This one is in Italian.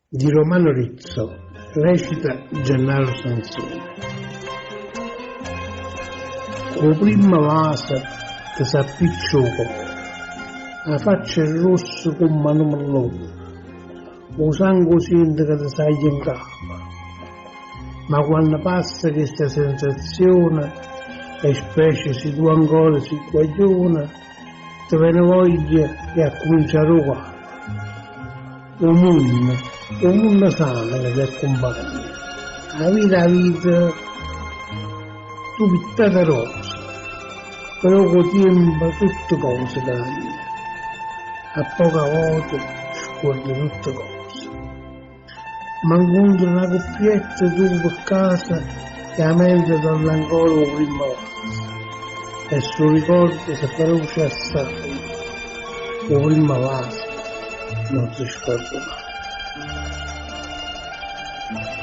di Romano Rizzo, recita Gennaro Sansone. Con prima vasa che s'appicciò, la faccia è rossa come una mellone, o sangue sente che ti saglia in capo, ma quando passa questa sensazione e specie se tu ancora si guagliona, ti viene voglia di accominciare uguale. Un mondo sano che ti accompagna, la vita, tu pittata rosa, però con tempo tutte cose cambiano, a poca volta scordi tutte cose. Ma incontri una coppietta tu per casa e la mente torna ancora la prima vasa, e sul ricordo si produce assai, la prima vasa non si scorda mai.